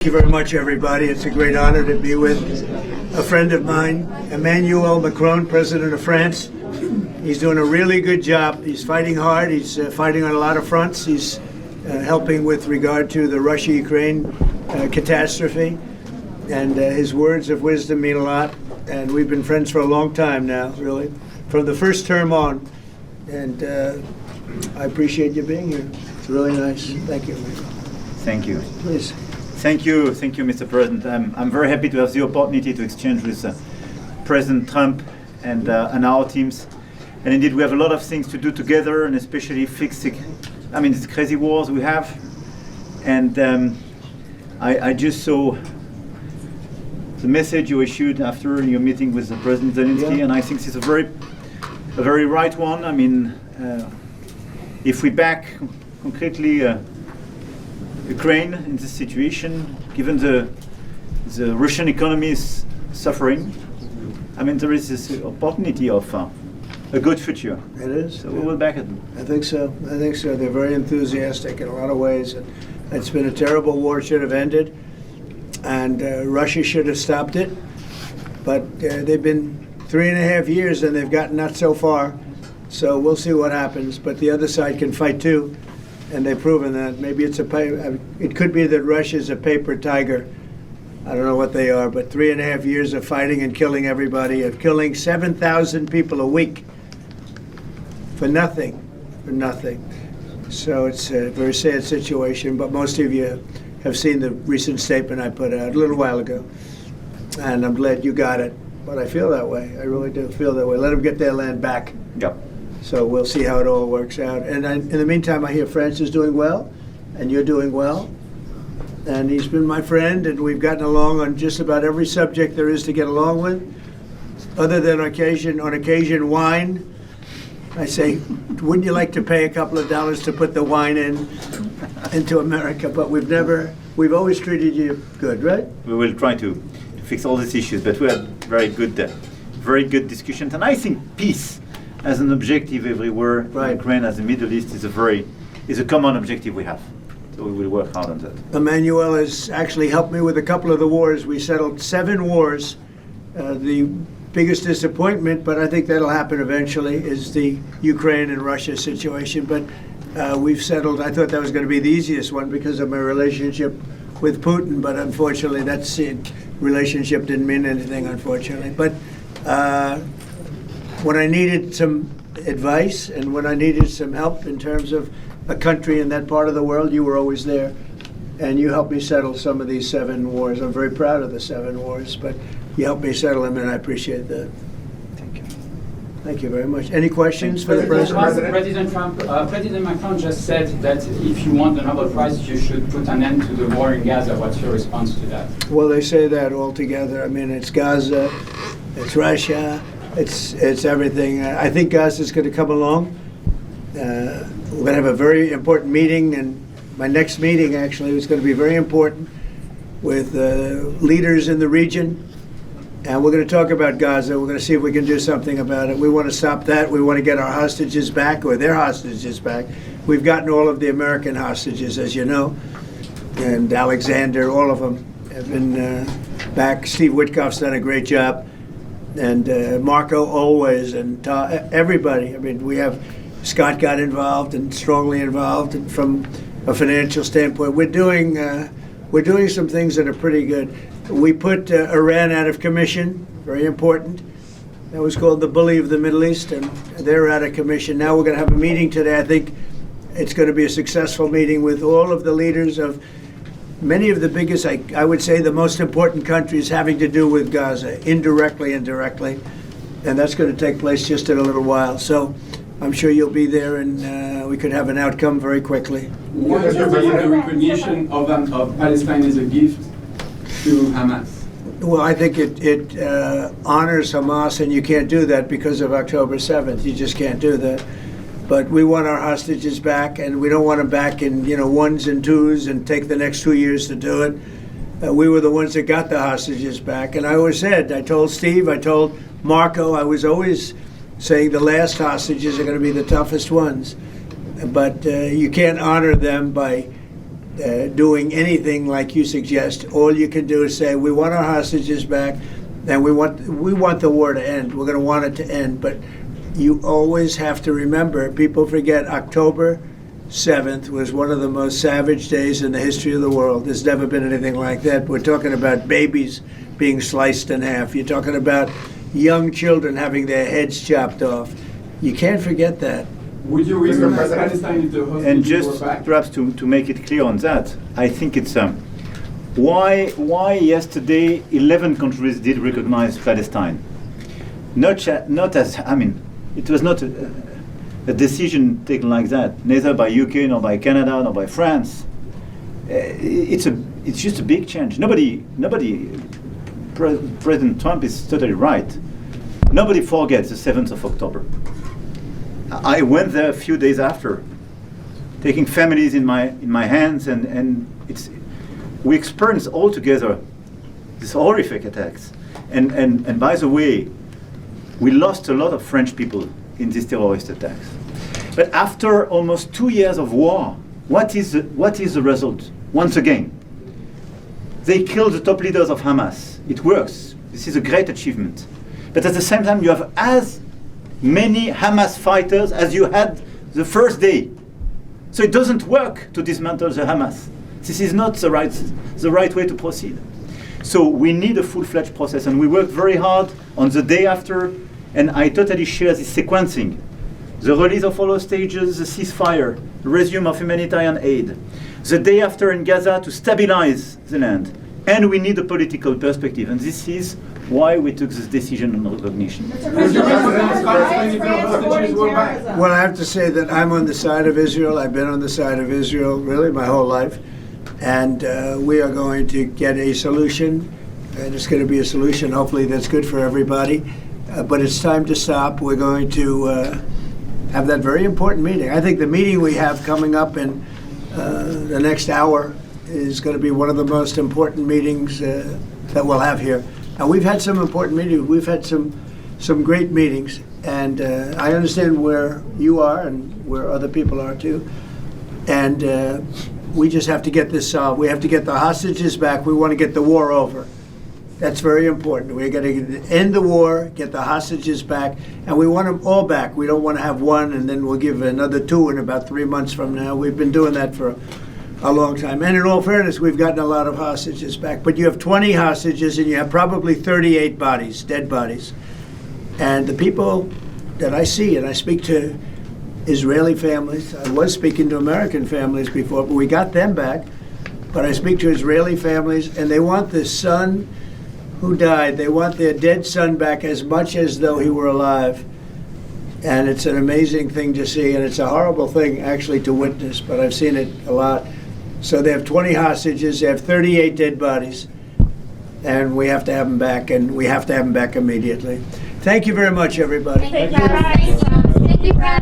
Thank you very much, everybody. It's a great honor to be with a friend of mine, Emmanuel Macron, President of France. He's doing a really good job. He's fighting hard. He's fighting on a lot of fronts. He's helping with regard to the Russia-Ukraine catastrophe. And his words of wisdom mean a lot. And we've been friends for a long time now, really, from the first term on. And I appreciate you being here. It's really nice. Thank you. Thank you. Please. Thank you, Mr. President. I'm very happy to have the opportunity to exchange with President Trump and our teams. And indeed, we have a lot of things to do together, and especially fix these crazy wars we have. And I just saw the message you issued after your meeting with President Zelensky, and I think it's a very right one. I mean, if we back concretely Ukraine in this situation, given the Russian economy is suffering, I mean, there is this opportunity of a good future. It is. So we will back it. I think so. They're very enthusiastic in a lot of ways. And it's been a terrible war, should have ended, and Russia should have stopped it. But they've been 3.5 years and they've gotten not so far. So we'll see what happens. But the other side can fight too. And they've proven that. Maybe it could be that Russia's a paper tiger. I don't know what they are, but 3.5 years of fighting and killing everybody, of killing 7,000 people a week for nothing. So it's a very sad situation, but most of you have seen the recent statement I put out a little while ago. And I'm glad you got it. But I feel that way. I really do feel that way. Let them get their land back. Yep. So we'll see how it all works out. And in the meantime, I hear France is doing well, and you're doing well. And he's been my friend, and we've gotten along on just about every subject there is to get along with, other than on occasion wine. I say, wouldn't you like to pay a couple of dollars to put the wine into America? But we've always treated you good, right? We will try to fix all these issues, but we had very good discussions. And I think peace as an objective everywhere, right. Ukraine as the Middle East is a common objective we have. So we will work hard on that. Emmanuel has actually helped me with a couple of the wars. We settled 7 wars. The biggest disappointment, but I think that'll happen eventually, is the Ukraine and Russia situation. But we've settled. I thought that was going to be the easiest one because of my relationship with Putin, but unfortunately that's it. Relationship didn't mean anything, unfortunately. But when I needed some advice and when I needed some help in terms of a country in that part of the world, you were always there. And you helped me settle some of these 7 wars. I'm very proud of the 7 wars, but you helped me settle them, and I appreciate that. Thank you. Thank you very much. Any questions for the President? President Macron just said that if you want the Nobel Prize, you should put an end to the war in Gaza. What's your response to that? Well, they say that all together. I mean, it's Gaza, it's Russia, it's everything. I think Gaza is going to come along. We're going to have a very important meeting, and my next meeting actually is going to be very important with leaders in the region. And we're going to talk about Gaza. We're going to see if we can do something about it. We want to stop that. We want to get our hostages back, or their hostages back. We've gotten all of the American hostages, as you know, and Alexander, all of them have been back. Steve Witkoff's done a great job, and Marco always, and everybody. I mean, we have Scott got involved and strongly involved, and from a financial standpoint, we're doing some things that are pretty good. We put Iran out of commission, very important. That was called the bully of the Middle East, and they're out of commission. Now we're going to have a meeting today. I think it's going to be a successful meeting with all of the leaders of many of the biggest, I would say the most important countries having to do with Gaza, indirectly and directly. And that's going to take place just in a little while. So I'm sure you'll be there, and we could have an outcome very quickly. What is the recognition of Palestine as a gift to Hamas? Well, I think it honors Hamas, and you can't do that because of October 7th. You just can't do that. But we want our hostages back, and we don't want them back in 1s and 2s and take the next 2 years to do it. We were the ones that got the hostages back. And I always said, I told Steve, I told Marco, I was always saying the last hostages are going to be the toughest ones. But you can't honor them by doing anything like you suggest. All you can do is say, we want our hostages back, and we want the war to end. We're going to want it to end. But you always have to remember, people forget October 7th was one of the most savage days in the history of the world. There's never been anything like that. We're talking about babies being sliced in half. You're talking about young children having their heads chopped off. You can't forget that. Would you recognize Palestine if the hostages And were just back? perhaps to make it clear on that, I think it's why yesterday 11 countries did recognize Palestine. Not as, I mean, it was not a decision taken like that, neither by UK, nor by Canada, nor by France. It's just a big change. President Trump is totally right. Nobody forgets the 7th of October. I went there a few days after, taking families in my hands, and we experienced all together these horrific attacks. And by the way, we lost a lot of French people in these terrorist attacks. But after almost 2 years of war, what is the result? Once again, they killed the top leaders of Hamas. It works. This is a great achievement. But at the same time, you have as many Hamas fighters as you had the first day. So it doesn't work to dismantle the Hamas. This is not the right way to proceed. So we need a full-fledged process, and we worked very hard on the day after, and I totally share this sequencing. The release of all hostages, the ceasefire, the resume of humanitarian aid, the day after in Gaza to stabilize the land. And we need a political perspective, and this is why we took this decision on recognition. Would you recognize Palestine if the hostages were back? Well, I have to say that I'm on the side of Israel. I've been on the side of Israel really my whole life. And we are going to get a solution, and it's going to be a solution hopefully that's good for everybody. But it's time to stop. We're going to have that very important meeting. I think the meeting we have coming up in the next hour is going to be one of the most important meetings that we'll have here. Now, we've had some important meetings. We've had some great meetings, and I understand where you are and where other people are too. And we just have to get this solved. We have to get the hostages back. We want to get the war over. That's very important. We're going to end the war, get the hostages back, and we want them all back. We don't want to have one and then we'll give another two in about 3 months from now. We've been doing that for a long time. And in all fairness, we've gotten a lot of hostages back. But you have 20 hostages and you have probably 38 bodies, dead bodies. And the people that I see, and I speak to Israeli families. I was speaking to American families before, but we got them back. But I speak to Israeli families, and they want the son who died. They want their dead son back as much as though he were alive. And it's an amazing thing to see, and it's a horrible thing actually to witness, but I've seen it a lot. So they have 20 hostages, they have 38 dead bodies, and we have to have them back, and we have to have them back immediately. Thank you very much, everybody. Thank you, Brad. Thank you, Brad.